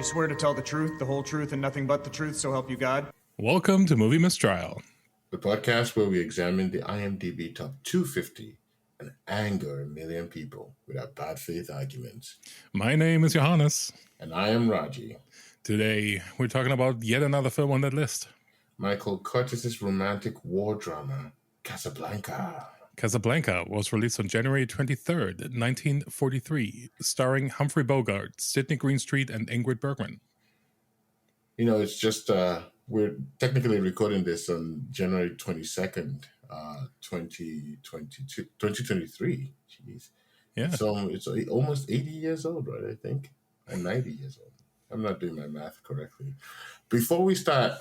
swear to tell the truth, the whole truth, and nothing but the truth, so help you God? Welcome to Movie Mistrial, the podcast where we examine the IMDB top 250 and anger a million people with our bad faith arguments. My name is Johannes. And I am Raji. Today, we're talking about yet another film on that list. Michael Curtiz's romantic war drama, Casablanca. Casablanca was released on January 23rd, 1943, starring Humphrey Bogart, Sidney Greenstreet, and Ingrid Bergman. You know, it's just, we're technically recording this on January 22nd, 2023. Jeez. Yeah. So it's almost 80 years old, right, I think? And 90 years old. I'm not doing my math correctly. Before we start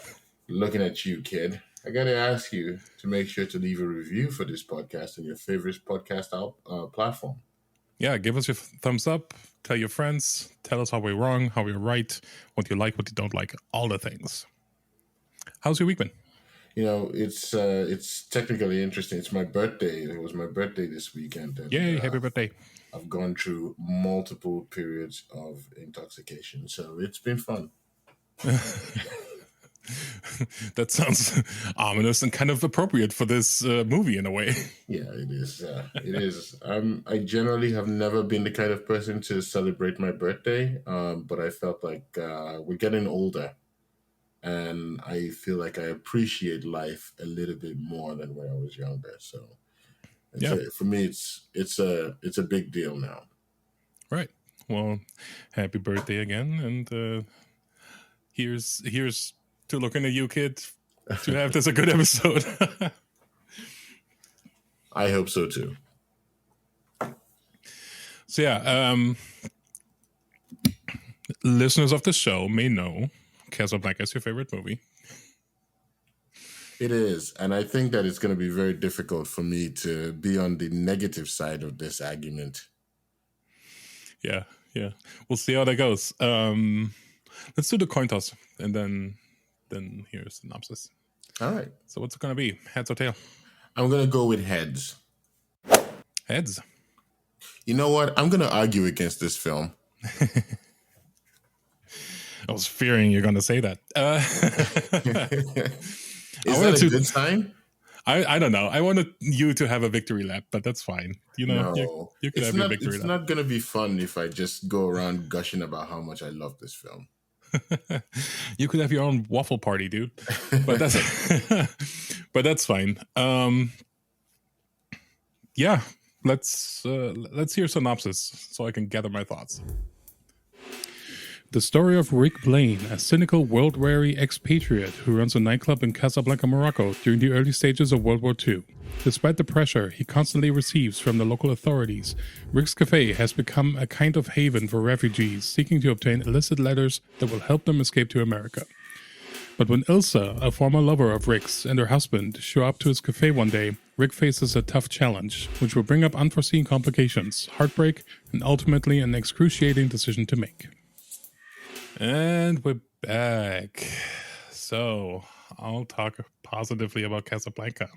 looking at you, kid, I got to ask you to make sure to leave a review for this podcast on your favorite podcast platform. Yeah, give us your thumbs up, tell your friends, tell us how we're wrong, how we're right, what you like, what you don't like, all the things. How's your week been? You know, it's technically interesting. It's my birthday. It was my birthday this weekend. And, yay, happy birthday. I've gone through multiple periods of intoxication, so it's been fun. That sounds ominous and kind of appropriate for this movie in a way. Yeah, it is. It is. I generally have never been the kind of person to celebrate my birthday, but I felt like we're getting older, and I feel like I appreciate life a little bit more than when I was younger. So, for me, it's a big deal now. Right. Well, happy birthday again, and here's to looking at you, kid, to have this a good episode. I hope so too. So yeah, listeners of the show may know Casablanca is your favorite movie. It is, and I think that it's going to be very difficult for me to be on the negative side of this argument. Yeah. We'll see how that goes. Let's do the coin toss, and then here's the synopsis. All right. So what's it going to be? Heads or tail? I'm going to go with heads. Heads. You know what? I'm going to argue against this film. I was fearing you're going to say that. Is that a good sign? I don't know. I wanted you to have a victory lap, but that's fine. You know, no, you can have your victory lap. It's not going to be fun if I just go around gushing about how much I love this film. You could have your own waffle party, dude. But that's fine. Yeah, let's hear synopsis so I can gather my thoughts. The story of Rick Blaine, a cynical, world-weary expatriate who runs a nightclub in Casablanca, Morocco during the early stages of World War II. Despite the pressure he constantly receives from the local authorities, Rick's Cafe has become a kind of haven for refugees seeking to obtain illicit letters that will help them escape to America. But when Ilsa, a former lover of Rick's, and her husband show up to his cafe one day, Rick faces a tough challenge, which will bring up unforeseen complications, heartbreak, and ultimately an excruciating decision to make. And we're back. So, I'll talk positively about Casablanca.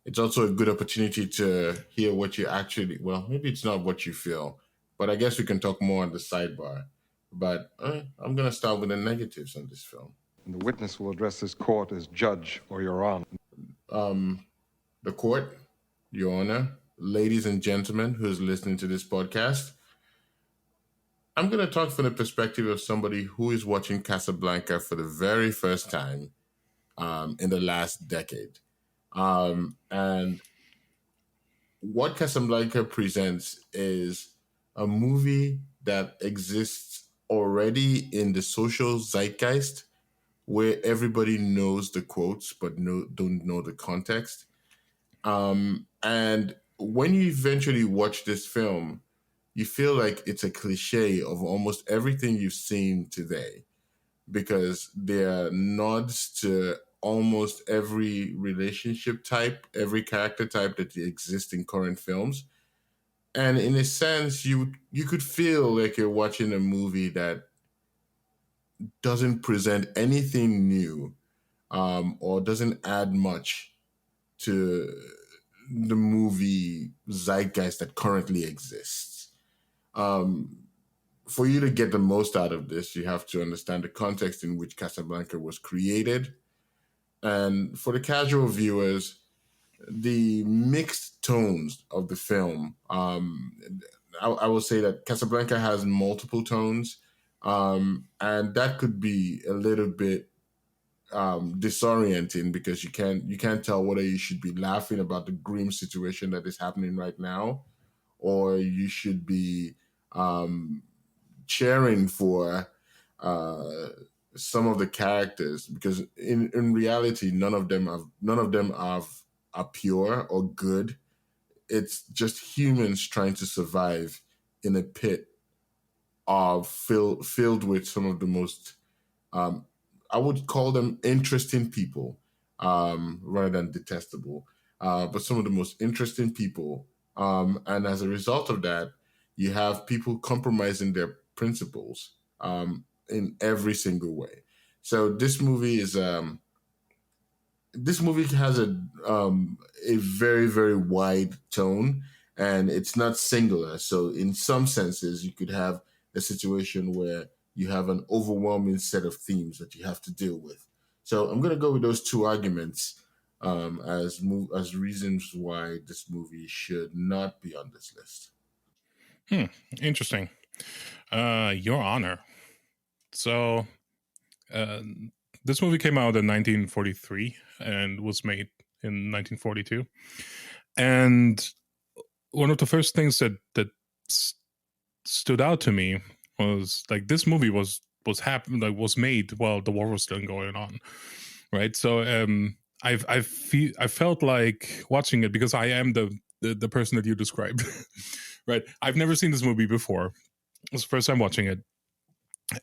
It's also a good opportunity to hear what you actually, well, maybe it's not what you feel, but I guess we can talk more on the sidebar. But I'm going to start with the negatives on this film. The witness will address this court as judge or your honor. The court, your honor, ladies and gentlemen who's listening to this podcast, I'm going to talk from the perspective of somebody who is watching Casablanca for the very first time in the last decade. And what Casablanca presents is a movie that exists already in the social zeitgeist where everybody knows the quotes but don't know the context. And when you eventually watch this film, you feel like it's a cliche of almost everything you've seen today because there are nods to almost every relationship type, every character type that exists in current films. And in a sense, you could feel like you're watching a movie that doesn't present anything new or doesn't add much to the movie zeitgeist that currently exists. for you to get the most out of this, you have to understand the context in which Casablanca was created. And for the casual viewers, the mixed tones of the film, I will say that Casablanca has multiple tones, and that could be a little bit disorienting because you can't tell whether you should be laughing about the grim situation that is happening right now, or you should be cheering for some of the characters, because in reality none of them are pure or good. It's just humans trying to survive in a pit of filled with some of the most um, I would call them interesting people, rather than detestable, but some of the most interesting people. And as a result of that, you have people compromising their principles in every single way. So this movie has a very very wide tone, and it's not singular. So in some senses, you could have a situation where you have an overwhelming set of themes that you have to deal with. So I'm going to go with those two arguments as reasons why this movie should not be on this list. Interesting. Your Honor. So, uh, this movie came out in 1943 and was made in 1942. And one of the first things that stood out to me was like this movie was made while the war was still going on, right? So I felt like watching it because I am the person that you described, right? I've never seen this movie before. It was the first time watching it,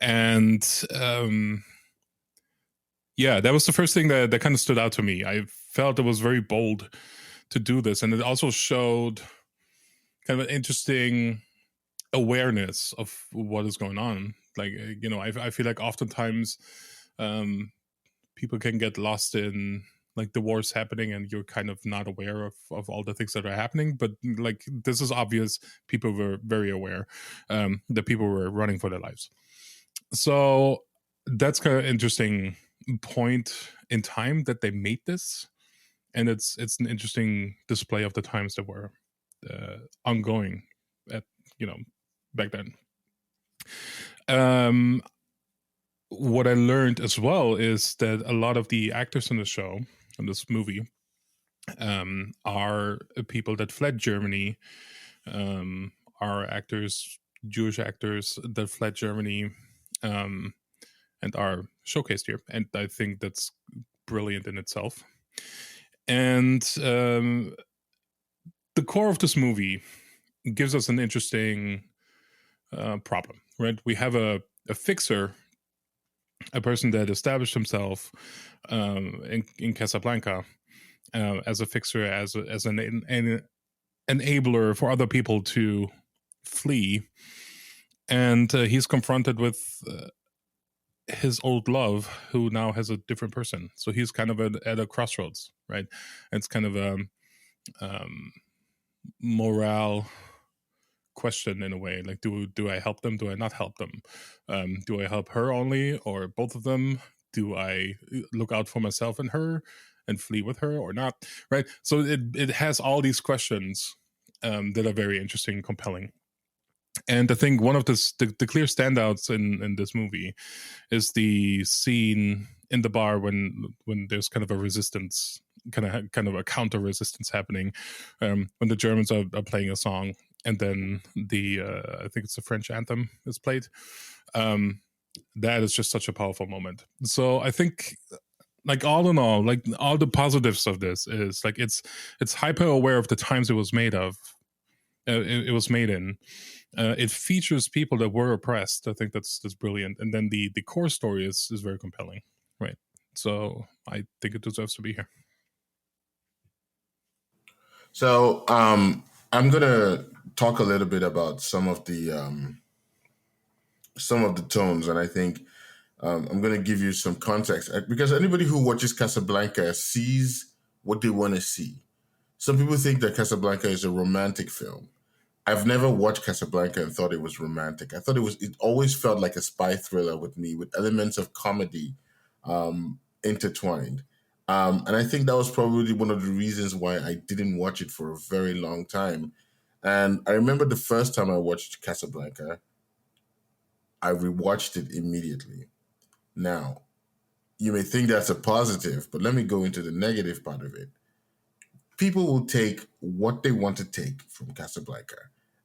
and yeah, that was the first thing that kind of stood out to me. I felt it was very bold to do this, and it also showed kind of an interesting awareness of what is going on. Like, I feel like oftentimes people can get lost in like the war's happening and you're kind of not aware of all the things that are happening. But like, this is obvious. People were very aware that people were running for their lives. So that's kind of interesting point in time that they made this. And it's an interesting display of the times that were ongoing at, back then. What I learned as well is that a lot of the actors in the show, in this movie, are people that fled Germany, are actors, Jewish actors that fled Germany, and are showcased here. And I think that's brilliant in itself. And the core of this movie gives us an interesting problem, right? We have a fixer, a person that established himself in Casablanca as a fixer, as an enabler for other people to flee, and he's confronted with his old love, who now has a different person. So he's kind of at a crossroads, right? And it's kind of a morale question in a way, like do I help them, do I not help them, do I help her only or both of them, do I look out for myself and her and flee with her or not, right? So it has all these questions that are very interesting and compelling. And I think one of the clear standouts in this movie is the scene in the bar when there's kind of a resistance, kind of a counter resistance happening, when the Germans are playing a song, and then the I think it's the French anthem is played. That is just such a powerful moment. So I think, like, all in all, like, all the positives of this is like it's hyper aware of the times it was made of. It was made in. It features people that were oppressed. I think that's brilliant. And then the core story is very compelling, right? So I think it deserves to be here. So I'm gonna talk a little bit about some of the tones, and I think I'm gonna give you some context, because anybody who watches Casablanca sees what they want to see. Some people think that Casablanca is a romantic film, I've never watched Casablanca and thought it was romantic. I thought it always felt like a spy thriller with me, with elements of comedy intertwined. And I think that was probably one of the reasons why I didn't watch it for a very long time. And I remember the first time I watched Casablanca, I rewatched it immediately. Now, you may think that's a positive, but let me go into the negative part of it. People will take what they want to take from Casablanca.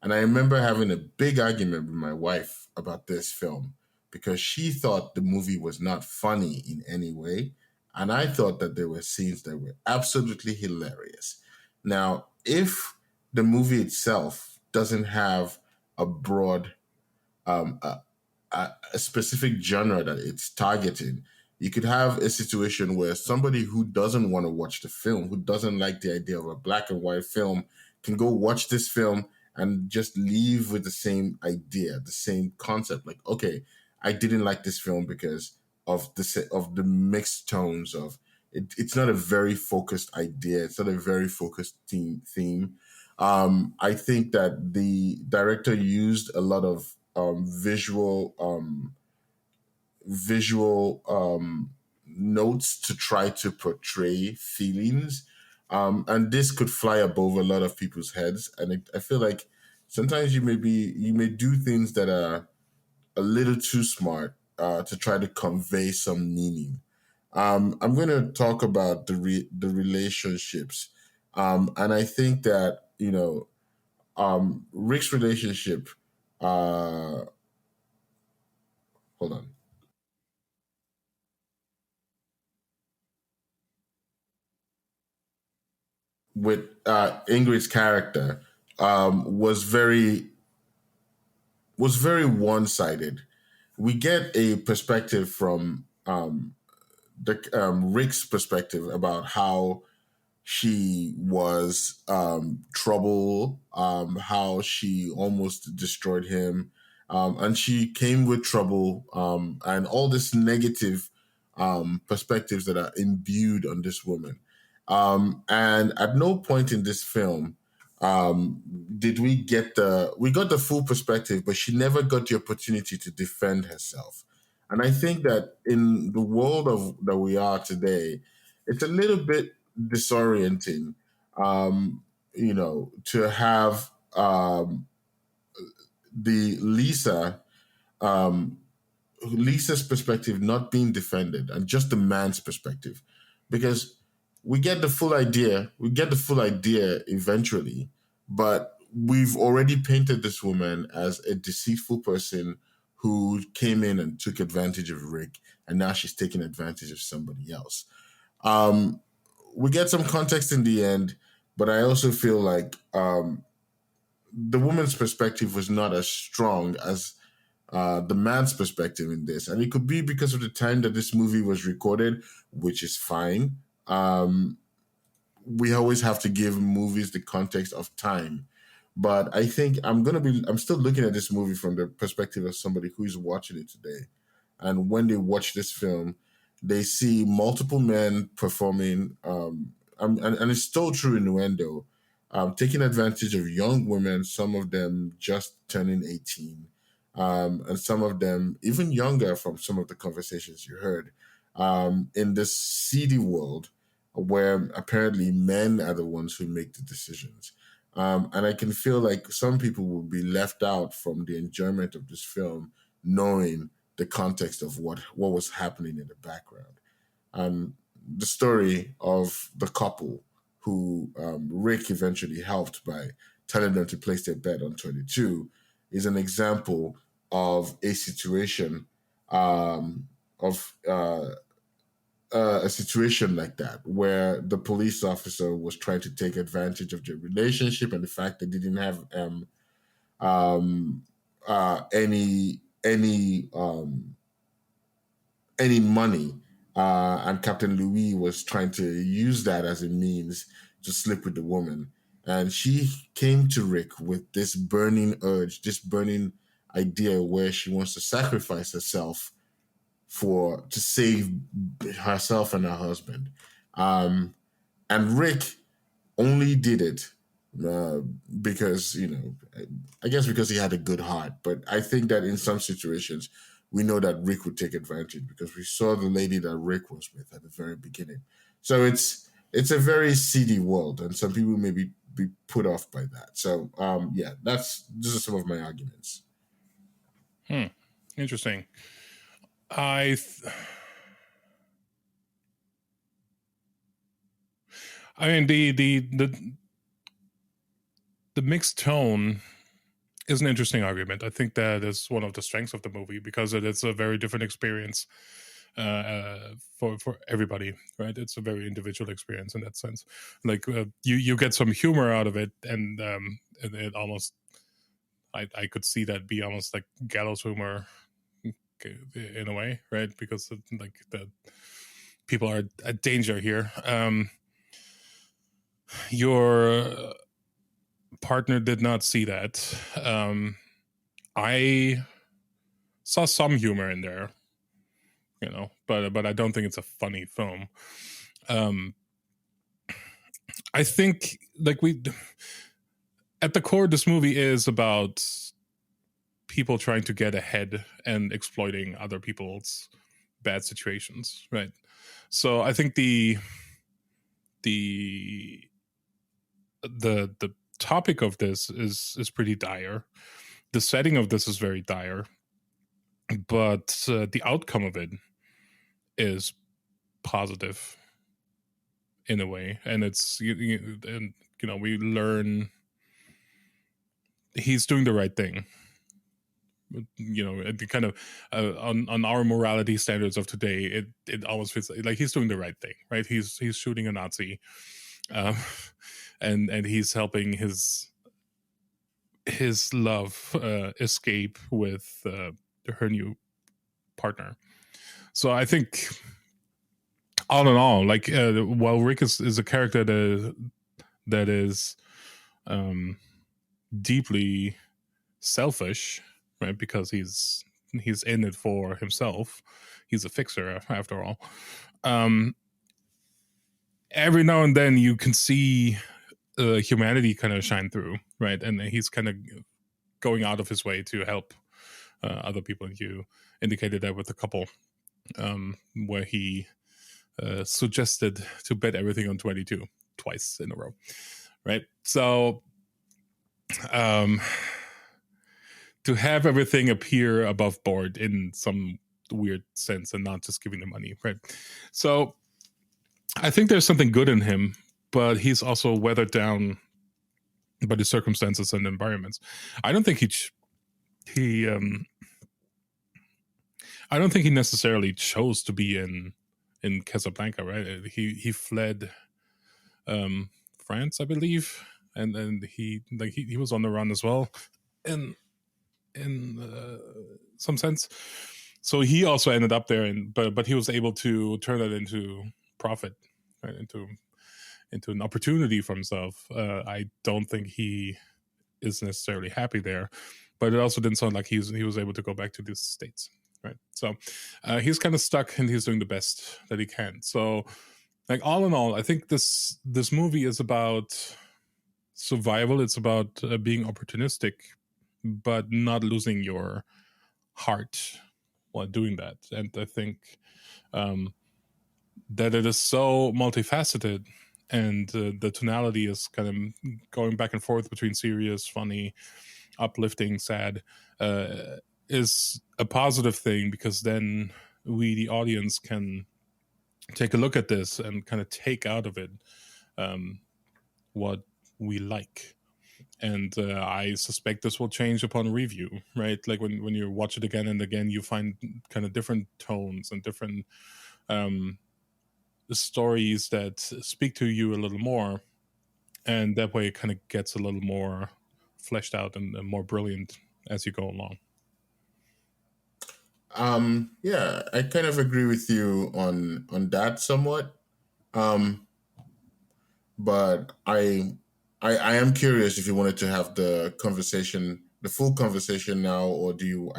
And I remember having a big argument with my wife about this film because she thought the movie was not funny in any way. And I thought that there were scenes that were absolutely hilarious. Now, if the movie itself doesn't have a broad, um, a, a specific genre that it's targeting, you could have a situation where somebody who doesn't want to watch the film, who doesn't like the idea of a black and white film, can go watch this film and just leave with the same idea, the same concept. Like, okay, I didn't like this film because of the mixed tones of it. It's not a very focused idea. It's not a very focused theme. I think that the director used a lot of visual notes to try to portray feelings. And this could fly above a lot of people's heads. And I feel like sometimes you may do things that are a little too smart to try to convey some meaning. I'm going to talk about the relationships, and I think that Rick's relationship. Hold on. With Ingrid's character was very one sided. We get a perspective from the Rick's perspective about how she was trouble, how she almost destroyed him, and she came with trouble, and all this negative perspectives that are imbued on this woman. And at no point in this film did we got the full perspective, but she never got the opportunity to defend herself. And I think that in the world of that we are today, it's a little bit disorienting, to have the um, Lisa's perspective not being defended and just the man's perspective, because we get the full idea eventually, but we've already painted this woman as a deceitful person who came in and took advantage of Rick, and now she's taking advantage of somebody else. Um, we get some context in the end, but I also feel like the woman's perspective was not as strong as the man's perspective in this. And it could be because of the time that this movie was recorded, which is fine. We always have to give movies the context of time. But I think I'm still looking at this movie from the perspective of somebody who is watching it today. And when they watch this film, they see multiple men performing, and it's still true innuendo, taking advantage of young women, some of them just turning 18, and some of them even younger from some of the conversations you heard, in this seedy world where apparently men are the ones who make the decisions. And I can feel like some people will be left out from the enjoyment of this film, knowing the context of what was happening in the background. And the story of the couple who Rick eventually helped by telling them to place their bet on 22 is an example of a situation of a situation like that, where the police officer was trying to take advantage of the relationship and the fact they didn't have um, any money, and Captain Louis was trying to use that as a means to slip with the woman. And she came to Rick with this burning urge, this burning idea where she wants to sacrifice herself for to save herself and her husband. Um, and Rick only did it because, I guess because he had a good heart. But I think that in some situations, we know that Rick would take advantage because we saw the lady that Rick was with at the very beginning. So it's a very seedy world, and some people may be put off by that. So yeah, these are some of my arguments. Interesting. I mean, the mixed tone is an interesting argument. I think that is one of the strengths of the movie because it is a very different experience for everybody, right? It's a very individual experience in that sense. Like you get some humor out of it, and it almost I could see that be almost like gallows humor in a way, right? Because like the people are a danger here. Your partner did not see that. I saw some humor in there, but I don't think it's a funny film. I think at the core, this movie is about people trying to get ahead and exploiting other people's bad situations, right? So I think the topic of this is pretty dire. The setting of this is very dire, but the outcome of it is positive in a way, and it's we learn he's doing the right thing. It kind of on our morality standards of today, it almost feels like he's doing the right thing, right? He's shooting a Nazi, and he's helping his love escape with her new partner. So I think all in all, while Rick is a character that is deeply selfish, right? Because he's in it for himself. He's a fixer after all. Every now and then you can see humanity kind of shine through, right? And he's kind of going out of his way to help other people. And you indicated that with a couple where he suggested to bet everything on 22 twice in a row, right? So to have everything appear above board in some weird sense and not just giving the money, right? So I think there's something good in him, but he's also weathered down by the circumstances and environments. I don't think he I don't think he necessarily chose to be in Casablanca, right? He fled France, I believe, and he was on the run as well, in some sense. So he also ended up there, but he was able to turn that into profit, right? into an opportunity for himself. I don't think he is necessarily happy there, but it also didn't sound like he was able to go back to the States, right? So he's kind of stuck, and he's doing the best that he can. So, all in all, I think this movie is about survival. It's about being opportunistic, but not losing your heart while doing that. And I think that it is so multifaceted, and the tonality is kind of going back and forth between serious, funny, uplifting, sad, is a positive thing, because then we, the audience, can take a look at this and kind of take out of it what we like. And I suspect this will change upon review, right? Like when you watch it again and again, you find kind of different tones and different stories that speak to you a little more, and that way it kind of gets a little more fleshed out and more brilliant as you go along. Yeah, I kind of agree with you on that somewhat. But I am curious if you wanted to have the full conversation now, or do you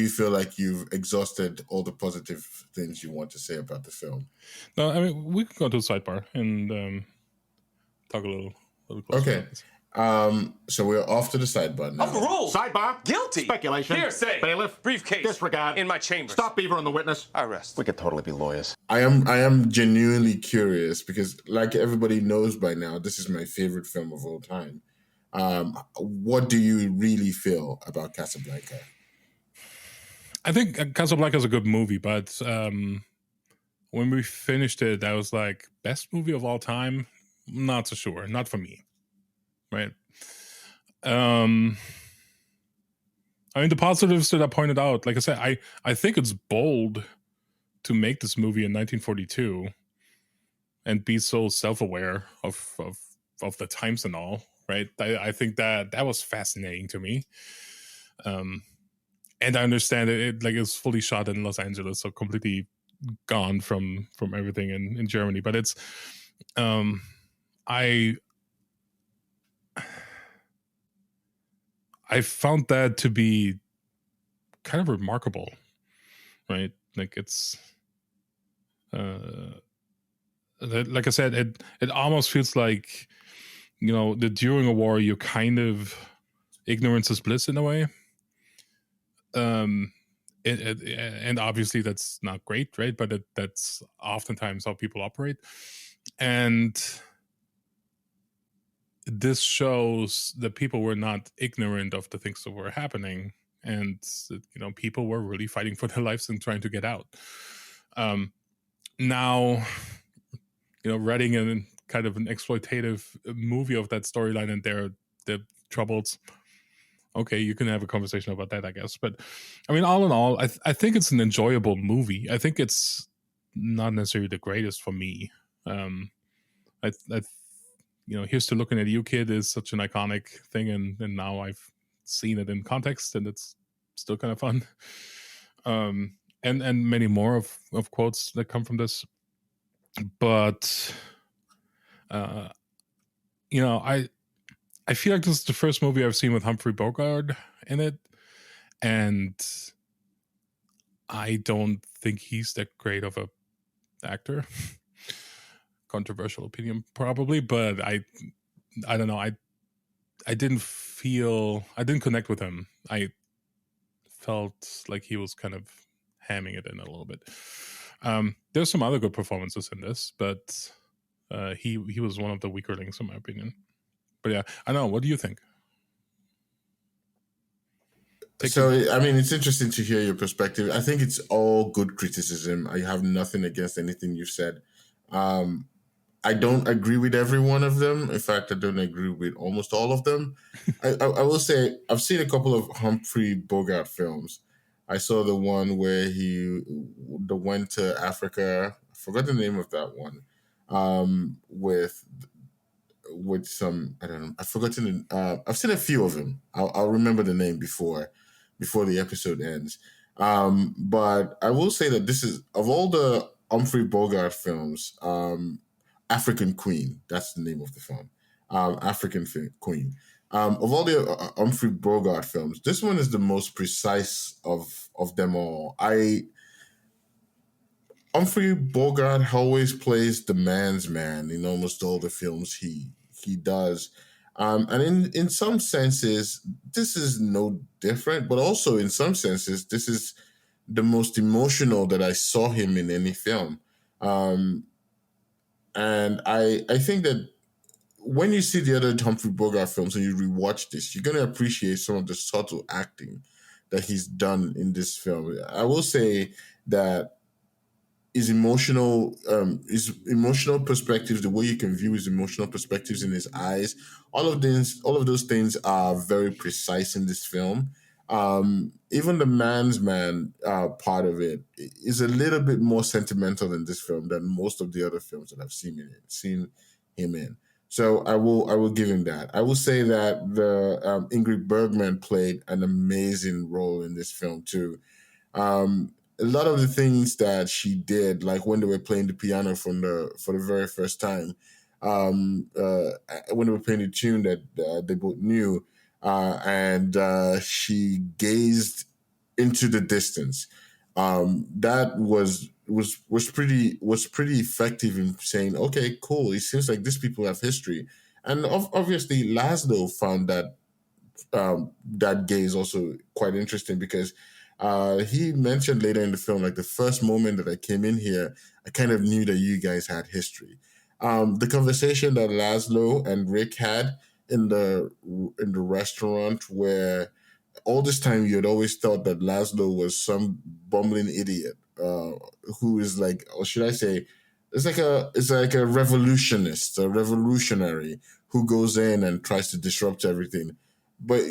feel like you've exhausted all the positive things you want to say about the film? No, I mean, we can go to the sidebar and talk a little closer Okay. about this. So we're off to the sidebar now. Overruled. Sidebar. Guilty. Speculation. Hearsay. Bailiff. Briefcase. Disregard. In my chambers. Stop Beaver on the witness. Arrest. We could totally be lawyers. I am genuinely curious because, like everybody knows by now, this is my favorite film of all time. What do you really feel about Casablanca? I think Casablanca is a good movie, but when we finished it, I was like, best movie of all time? Not so sure. Not for me. Right? I mean, the positives that I pointed out, like I said, I think it's bold to make this movie in 1942 and be so self-aware of the times and all, right? I think that was fascinating to me. And I understand it like it's fully shot in Los Angeles, so completely gone from everything in Germany. But it's I found that to be kind of remarkable, right? Like it's like I said, it almost feels like, you know, that during a war you kind of ignorance is bliss in a way. And obviously that's not great, right? But that's oftentimes how people operate. And this shows that people were not ignorant of the things that were happening, and you know, people were really fighting for their lives and trying to get out. Now, you know, writing a kind of an exploitative movie of that storyline and their troubles. Okay, you can have a conversation about that, I guess. But I mean, all in all, I think it's an enjoyable movie. I think it's not necessarily the greatest for me. You know, Here's to Looking at You, Kid is such an iconic thing, and now I've seen it in context, and it's still kind of fun. And many more of quotes that come from this. But you know, I feel like this is the first movie I've seen with Humphrey Bogart in it, and I don't think he's that great of a actor. Controversial opinion, probably, but I don't know. I didn't connect with him. I felt like he was kind of hamming it in a little bit. There's some other good performances in this, but he was one of the weaker links in my opinion. But yeah, I don't know. What do you think? I mean, it's interesting to hear your perspective. I think it's all good criticism. I have nothing against anything you've said. I don't agree with every one of them. In fact, I don't agree with almost all of them. I will say I've seen a couple of Humphrey Bogart films. I saw the one where he went to Africa. I forgot the name of that one. With some, I don't know. I've forgotten. I've seen a few of them. I'll remember the name before the episode ends. But I will say that this is, of all the Humphrey Bogart films, African Queen. That's the name of the film. African Queen. Of all the Humphrey Bogart films, this one is the most precise of them all. Humphrey Bogart always plays the man's man in almost all the films he does. And in some senses, this is no different, but also in some senses, this is the most emotional that I saw him in any film. And I think that when you see the other Humphrey Bogart films and you rewatch this, you're going to appreciate some of the subtle acting that he's done in this film. I will say that his emotional perspectives, the way you can view his emotional perspectives in his eyes, all of those things are very precise in this film. Even the man's man part of it is a little bit more sentimental in this film than most of the other films that I've seen him in. So I will give him that. I will say that the Ingrid Bergman played an amazing role in this film too. A lot of the things that she did, like when they were playing the piano for the very first time, when they were playing the tune that they both knew, and she gazed into the distance. That was pretty effective in saying, okay, cool. It seems like these people have history. And obviously, Laszlo found that gaze also quite interesting because he mentioned later in the film, like the first moment that I came in here, I kind of knew that you guys had history. The conversation that Laszlo and Rick had in the restaurant, where all this time you had always thought that Laszlo was some bumbling idiot who is like, or should I say, it's like a revolutionist, a revolutionary who goes in and tries to disrupt everything. But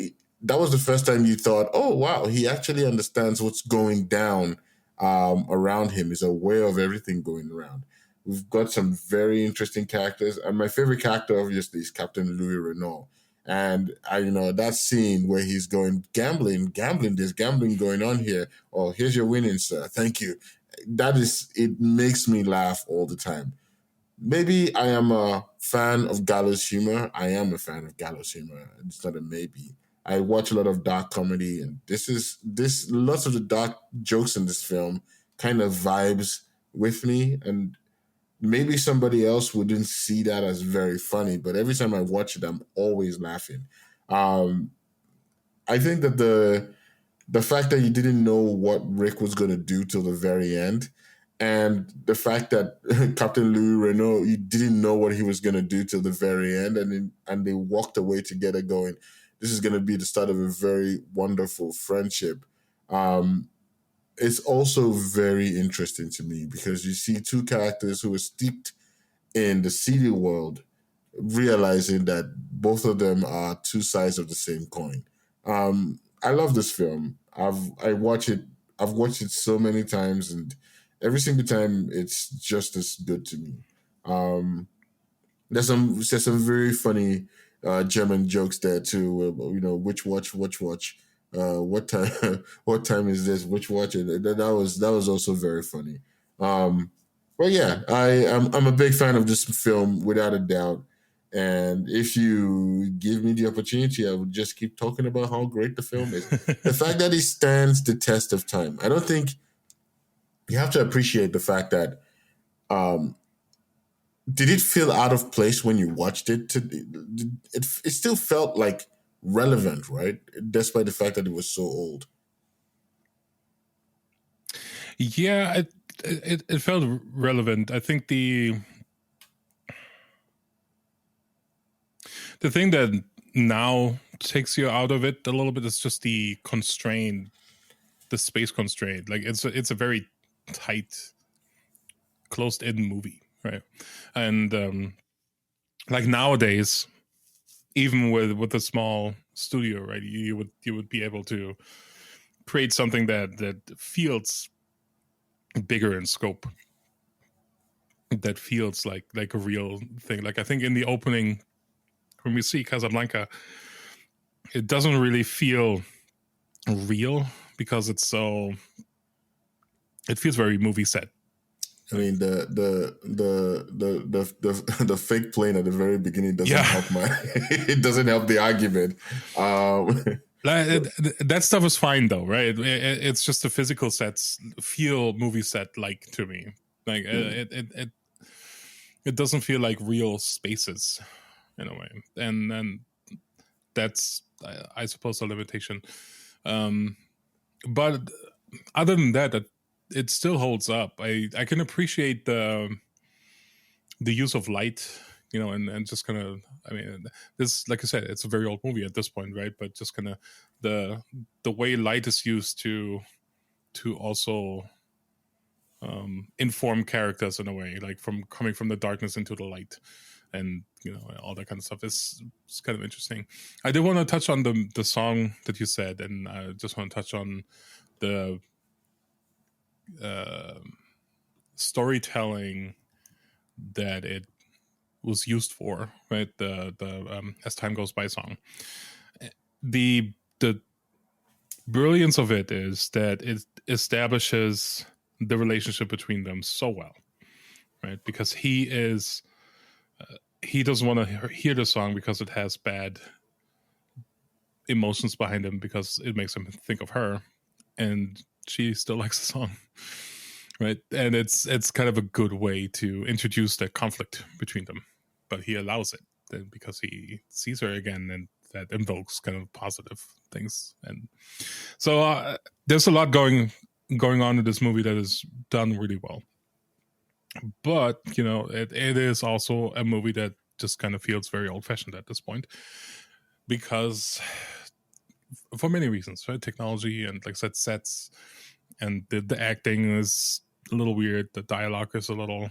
that was the first time you thought, oh wow, he actually understands what's going down around him. Is aware of everything going around. We've got some very interesting characters, and my favorite character, obviously, is Captain Louis Renault. And that scene where he's going gambling. There's gambling going on here. Oh, here's your winnings, sir. Thank you. It makes me laugh all the time. Maybe I am a fan of gallows humor. I am a fan of gallows humor. It's not a maybe. I watch a lot of dark comedy, and this lots of the dark jokes in this film kind of vibes with me. And maybe somebody else wouldn't see that as very funny, but every time I watch it, I'm always laughing. Um, I think that the fact that you didn't know what Rick was going to do till the very end, and the fact that Captain Louis Renault, you didn't know what he was going to do till the very end, and they walked away together, going, "This is going to be the start of a very wonderful friendship." Um, it's also very interesting to me because you see two characters who are steeped in the seedy world realizing that both of them are two sides of the same coin. I love this film. I've watched it so many times, and every single time it's just as good to me. Um, there's some very funny German jokes there too. Which watch. What time? What time is this? Which watch? And that was also very funny. Um, but yeah, I'm a big fan of this film without a doubt. And if you give me the opportunity, I would just keep talking about how great the film is. The fact that it stands the test of time. I don't think you have to appreciate the fact that um, did it feel out of place when you watched it? It still felt like relevant, right? Despite the fact that it was so old. Yeah, it felt relevant. I think the thing that now takes you out of it a little bit is just the constraint, the space constraint. Like it's a very tight, closed-in movie, right? And like nowadays, even with a small studio, right, you would be able to create something that feels bigger in scope, that feels like a real thing. Like I think in the opening, when we see Casablanca, it doesn't really feel real because it feels very movie set. I mean, the fake plane at the very beginning doesn't help it doesn't help the argument. That stuff is fine though, right? It's just the physical sets feel movie set like to me. Like it doesn't feel like real spaces in a way, and then that's I suppose a limitation. But other than that, it still holds up. I can appreciate the use of light, and just kind of, I mean, this, like I said, it's a very old movie at this point, right? But just kind of the way light is used to also inform characters in a way, like from coming from the darkness into the light, and all that kind of stuff is kind of interesting. I did want to touch on the song that you said, and I just want to touch on the storytelling that it was used for, right? The As Time Goes By song. The brilliance of it is that it establishes the relationship between them so well, right? Because he doesn't want to hear the song because it has bad emotions behind him, because it makes him think of her, and she still likes the song, right? And it's kind of a good way to introduce that conflict between them, but he allows it. because he sees her again, and that invokes kind of positive things. And so there's a lot going on in this movie that is done really well. But it is also a movie that just kind of feels very old-fashioned at this point, because for many reasons, right? Technology and, like I said, sets, and the acting is a little weird. The dialogue is a little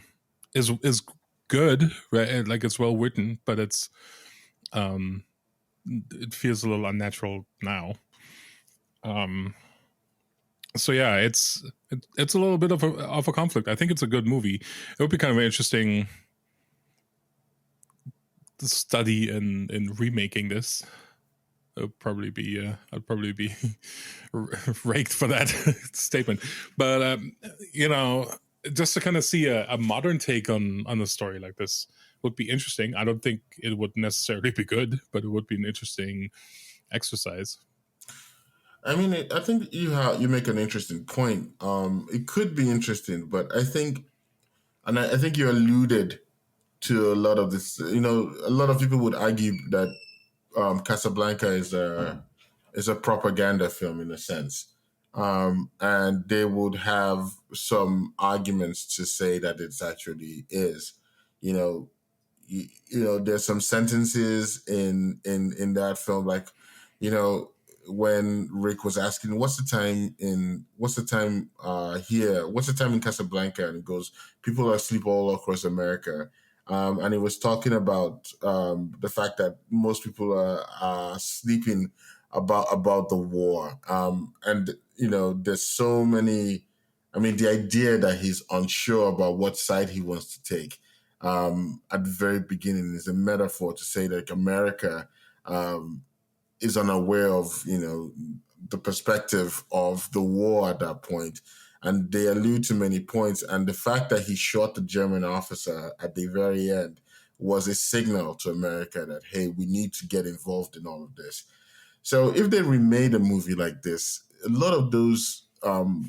is good, right? Like, it's well written, but it feels a little unnatural now. So yeah, it's a little bit of a conflict. I think it's a good movie. It would be kind of an interesting study in remaking this. I'd probably be raked for that statement, but just to kind of see a modern take on a story like this would be interesting. I don't think it would necessarily be good, but it would be an interesting exercise. I mean, I think you make an interesting point. It could be interesting, but I think you alluded to a lot of this. A lot of people would argue that Casablanca is a propaganda film in a sense, and they would have some arguments to say that it actually is. There's some sentences in that film, like, when Rick was asking, what's the time here? What's the time in Casablanca? And he goes, people are asleep all across America. And he was talking about the fact that most people are sleeping about the war. And there's so many. I mean, the idea that he's unsure about what side he wants to take at the very beginning is a metaphor to say that America is unaware of the perspective of the war at that point. And they allude to many points. And the fact that he shot the German officer at the very end was a signal to America that, hey, we need to get involved in all of this. So if they remade a movie like this, a lot of those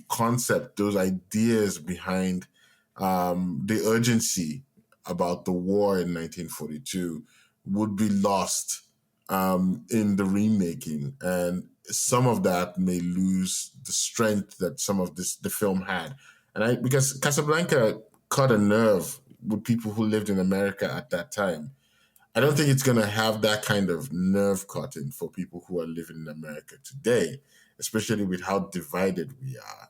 concepts, those ideas behind the urgency about the war in 1942 would be lost in the remaking. And some of that may lose the strength that some of the film had. And because Casablanca cut a nerve with people who lived in America at that time. I don't think it's going to have that kind of nerve cutting for people who are living in America today, especially with how divided we are,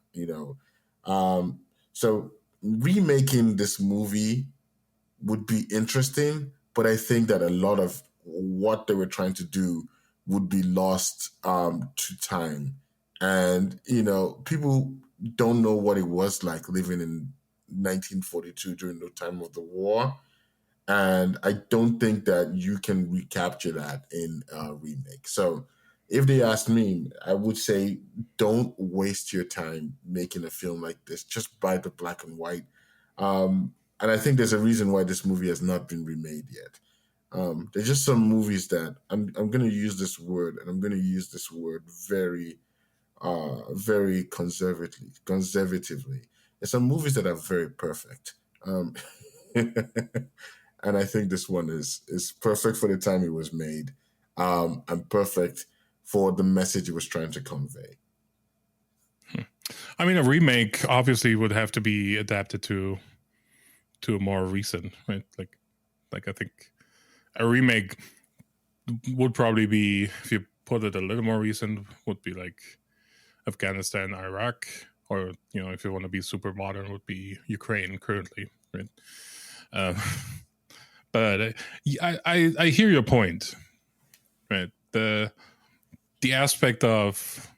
So remaking this movie would be interesting, but I think that a lot of what they were trying to do would be lost to time. And, people don't know what it was like living in 1942 during the time of the war. And I don't think that you can recapture that in a remake. So if they asked me, I would say don't waste your time making a film like this. Just buy the black and white. And I think there's a reason why this movie has not been remade yet. There's just some movies that I'm going to use this word, and I'm going to use this word very, very conservatively. There's some movies that are very perfect. And I think this one is perfect for the time it was made, and perfect for the message it was trying to convey. I mean, a remake obviously would have to be adapted to a more recent, right? Like I think a remake would probably be, if you put it a little more recent, would be like Afghanistan, Iraq, or if you want to be super modern, would be Ukraine currently, right? But I hear your point, right? The aspect of,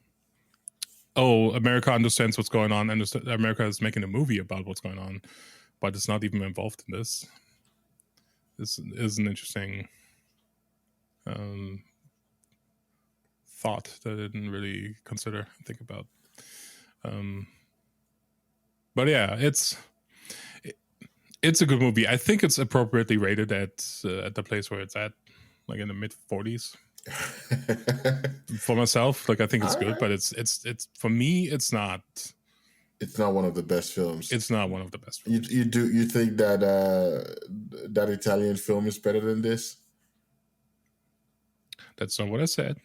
America understands what's going on, and America is making a movie about what's going on, but it's not even involved in this. This is an interesting thought that I didn't really consider, think about. But yeah, it's a good movie. I think it's appropriately rated at the place where it's at, like in the mid 40s. For myself, like I think it's good, but it's for me, it's not. It's not one of the best films. It's not one of the best films. You think that that Italian film is better than this? That's not what I said.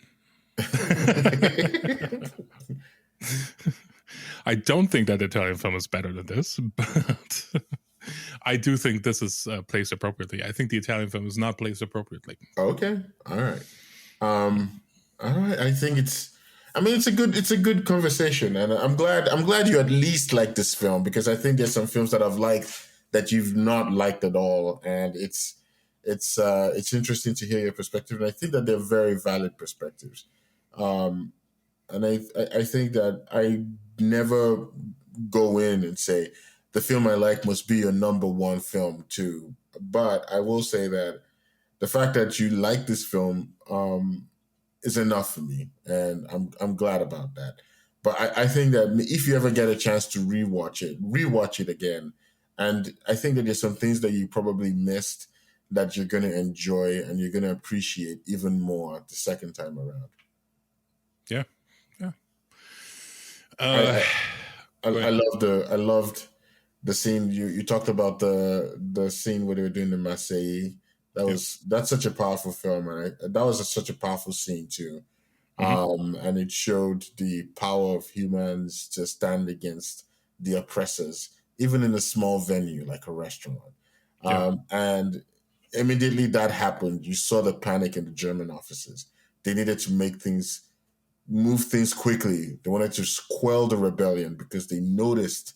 I don't think that Italian film is better than this, but I do think this is placed appropriately. I think the Italian film is not placed appropriately. Okay. All right. All right. I think it's a good conversation, and I'm glad you at least like this film, because I think there's some films that I've liked that you've not liked at all, and it's interesting to hear your perspective, and I think that they're very valid perspectives. And I think that I never go in and say the film I like must be your number one film too. But I will say that the fact that you like this film is enough for me, and I'm glad about that. But I think that if you ever get a chance to rewatch it again, and I think that there's some things that you probably missed that you're going to enjoy and you're going to appreciate even more the second time around. Yeah. I loved the scene you talked about, the scene where they were doing the Marseille. That's such a powerful film, and that was such a powerful scene too. And it showed the power of humans to stand against the oppressors, even in a small venue like a restaurant. And immediately that happened, you saw the panic in the German officers. They needed to move things quickly. They wanted to quell the rebellion because they noticed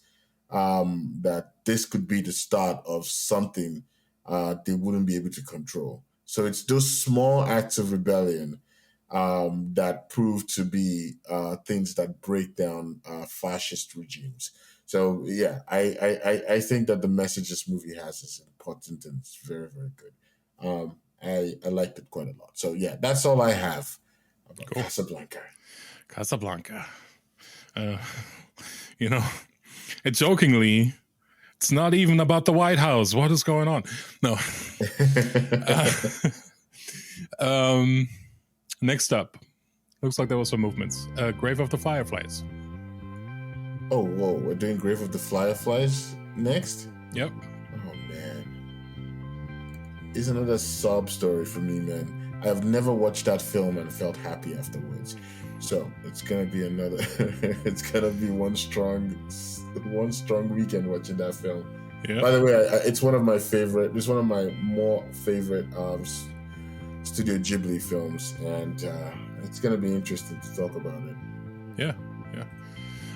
that this could be the start of something they wouldn't be able to control. So it's those small acts of rebellion that prove to be things that break down fascist regimes. So yeah, I think that the message this movie has is important, and it's very, very good. I liked it quite a lot. So yeah, that's all I have about Casablanca. Jokingly, it's not even about the White House. What is going on? No. Next up, looks like there was some movements. Grave of the Fireflies. Oh, whoa, we're doing Grave of the Fireflies next? Yep. Oh, man. It's another sob story for me, man. I have never watched that film and felt happy afterwards. So it's gonna be it's gonna be one strong weekend watching that film. Yeah. By the way, it's one of my more favorite Studio Ghibli films, and it's gonna be interesting to talk about it. Yeah.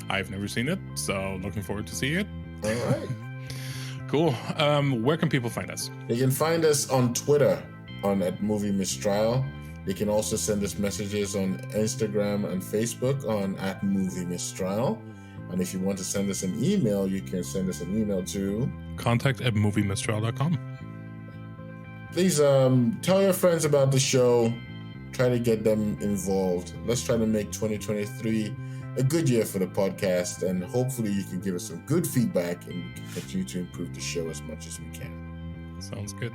I've never seen it, so looking forward to seeing it. All right. Cool. Where can people find us? They can find us on Twitter at Movie Mistrial. They can also send us messages on Instagram and Facebook at Movie Mistrial. And if you want to send us an email, you can send us an email to contact@moviemistrial.com. Please tell your friends about the show. Try to get them involved. Let's try to make 2023 a good year for the podcast, and hopefully you can give us some good feedback and we can continue to improve the show as much as we can. Sounds good.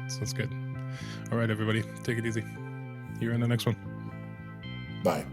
All right, everybody, take it easy. See you in the next one. Bye.